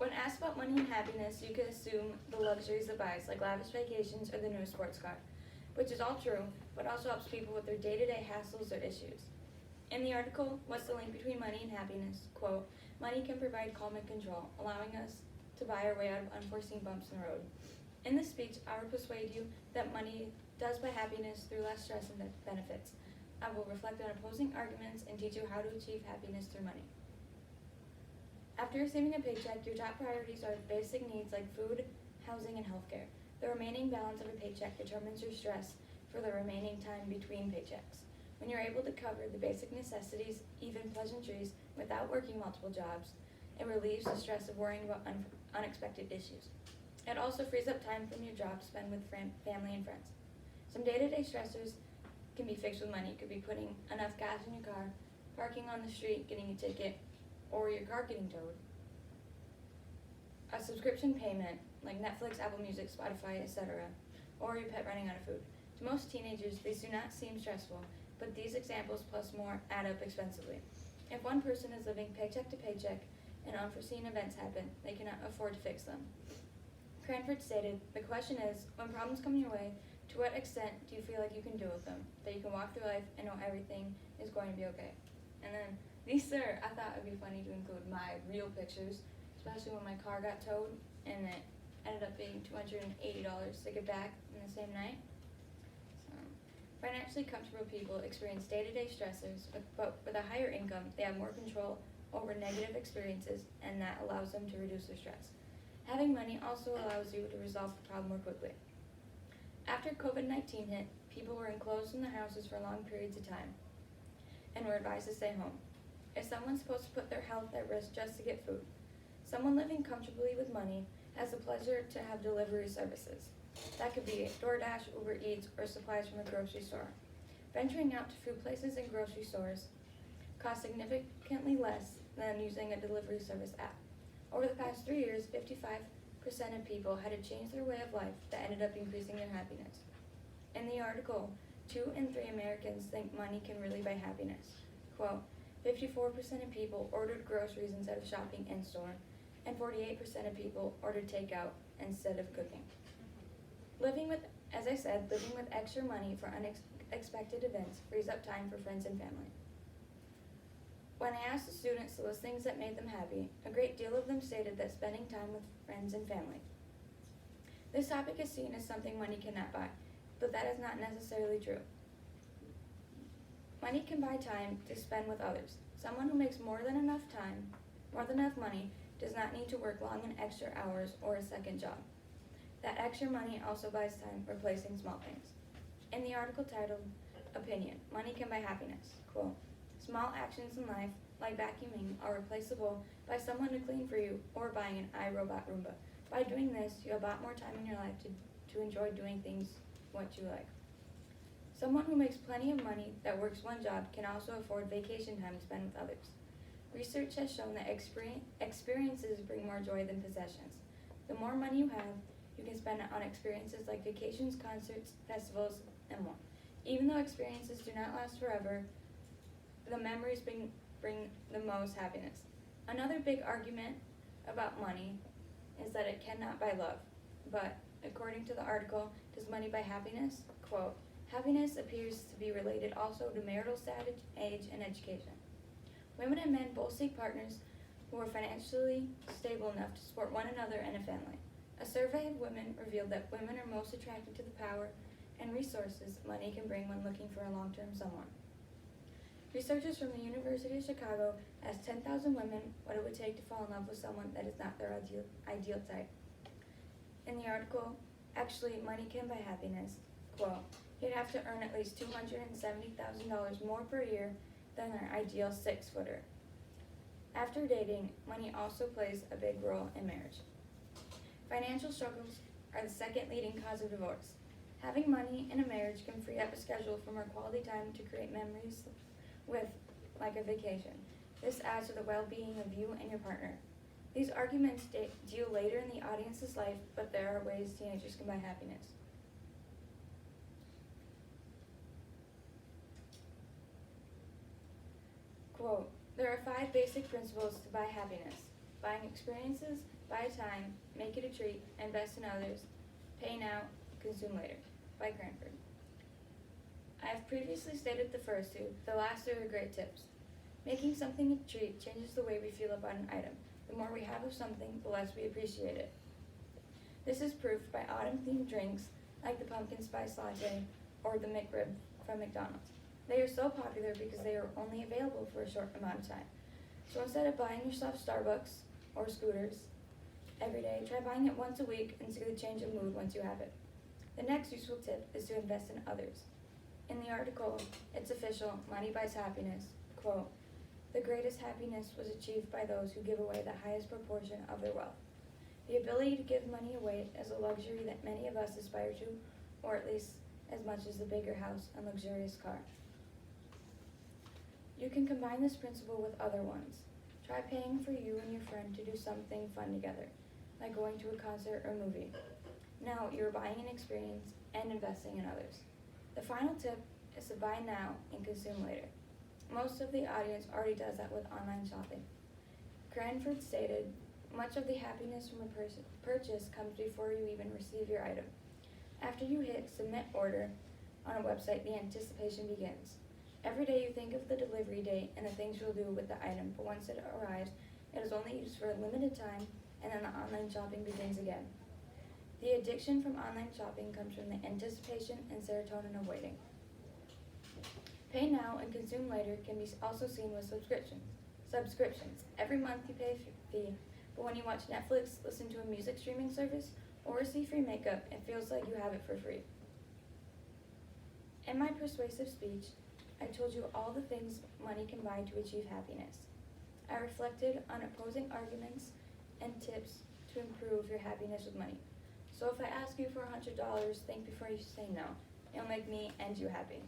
When asked about money and happiness, you could assume the luxuries it buys, like lavish vacations or the newest sports car, which is all true, but also helps people with their day-to-day hassles or issues. In the article, What's the Link Between Money and Happiness? Quote, money can provide calm and control, allowing us to buy our way out of unforeseen bumps in the road. In this speech, I will persuade you that money does buy happiness through less stress and benefits. I will reflect on opposing arguments and teach you how to achieve happiness through money. After receiving a paycheck, your top priorities are basic needs like food, housing, and healthcare. The remaining balance of a paycheck determines your stress for the remaining time between paychecks. When you're able to cover the basic necessities, even pleasantries, without working multiple jobs, it relieves the stress of worrying about unexpected issues. It also frees up time from your job to spend with family and friends. Some day-to-day stressors can be fixed with money. It could be putting enough gas in your car, parking on the street, getting a ticket, or your car getting towed. A subscription payment, like Netflix, Apple Music, Spotify, etc., or your pet running out of food. To most teenagers, these do not seem stressful, but these examples plus more add up expensively. If one person is living paycheck to paycheck and unforeseen events happen, they cannot afford to fix them. Cranford stated, the question is, when problems come your way, to what extent do you feel like you can deal with them, that you can walk through life and know everything is going to be okay? And then, these are, I thought it would be funny to include my real pictures, especially when my car got towed and it ended up being $280 to get back in the same night. So, financially comfortable people experience day-to-day stressors, but with a higher income, they have more control over negative experiences, and that allows them to reduce their stress. Having money also allows you to resolve the problem more quickly. After COVID-19 hit, people were enclosed in their houses for long periods of time and were advised to stay home. Is someone supposed to put their health at risk just to get food? Someone living comfortably with money has the pleasure to have delivery services. That could be DoorDash, Uber Eats, or supplies from a grocery store. Venturing out to food places and grocery stores costs significantly less than using a delivery service app. Over the past 3 years, 55% of people had to change their way of life that ended up increasing their happiness. In the article, 2 in 3 Americans think money can really buy happiness. Quote, 54% of people ordered groceries instead of shopping in-store, and 48% of people ordered takeout instead of cooking. Living with extra money for unexpected events frees up time for friends and family. When I asked the students to list things that made them happy, a great deal of them stated that spending time with friends and family. This topic is seen as something money cannot buy, but that is not necessarily true. Money can buy time to spend with others. Someone who makes more than enough money, does not need to work long and extra hours or a second job. That extra money also buys time replacing small things. In the article titled, Opinion, Money Can Buy Happiness, quote, small actions in life, like vacuuming, are replaceable by someone to clean for you or buying an iRobot Roomba. By doing this, you have bought more time in your life to enjoy doing things what you like. Someone who makes plenty of money that works one job can also afford vacation time to spend with others. Research has shown that experiences bring more joy than possessions. The more money you have, you can spend it on experiences like vacations, concerts, festivals, and more. Even though experiences do not last forever, the memories bring the most happiness. Another big argument about money is that it cannot buy love. But according to the article, does money buy happiness? Quote, happiness appears to be related also to marital status, age, and education. Women and men both seek partners who are financially stable enough to support one another and a family. A survey of women revealed that women are most attracted to the power and resources money can bring when looking for a long-term someone. Researchers from the University of Chicago asked 10,000 women what it would take to fall in love with someone that is not their ideal type. In the article, actually, money can buy happiness. Quote, you'd have to earn at least $270,000 more per year than their ideal 6-footer. After dating, money also plays a big role in marriage. Financial struggles are the second leading cause of divorce. Having money in a marriage can free up a schedule for more quality time to create memories with, like a vacation. This adds to the well-being of you and your partner. These arguments deal later in the audience's life, but there are ways teenagers can buy happiness. Quote, there are 5 basic principles to buy happiness. buying experiences, buy time, make it a treat, invest in others, pay now, consume later, by Cranford. I have previously stated the first two, the last two are great tips. Making something a treat changes the way we feel about an item. The more we have of something, the less we appreciate it. This is proved by autumn-themed drinks like the pumpkin spice latte or the McRib from McDonald's. They are so popular because they are only available for a short amount of time. So instead of buying yourself Starbucks or scooters every day, try buying it once a week and see the change of mood once you have it. The next useful tip is to invest in others. In the article, It's Official, Money Buys Happiness, quote, "The greatest happiness was achieved by those who give away the highest proportion of their wealth. The ability to give money away is a luxury that many of us aspire to, or at least as much as the bigger house and luxurious car." You can combine this principle with other ones. Try paying for you and your friend to do something fun together, like going to a concert or movie. Now you're buying an experience and investing in others. The final tip is to buy now and consume later. Most of the audience already does that with online shopping. Cranford stated, "Much of the happiness from a purchase comes before you even receive your item. After you hit submit order on a website, the anticipation begins. Every day you think of the delivery date and the things you'll do with the item, but once it arrives, it is only used for a limited time, and then the online shopping begins again. The addiction from online shopping comes from the anticipation and serotonin of waiting." Pay now and consume later can be also seen with subscriptions. Every month you pay a fee, but when you watch Netflix, listen to a music streaming service, or receive free makeup, it feels like you have it for free. In my persuasive speech, I told you all the things money can buy to achieve happiness. I reflected on opposing arguments and tips to improve your happiness with money. So if I ask you for $100, think before you say no. It'll make me and you happy.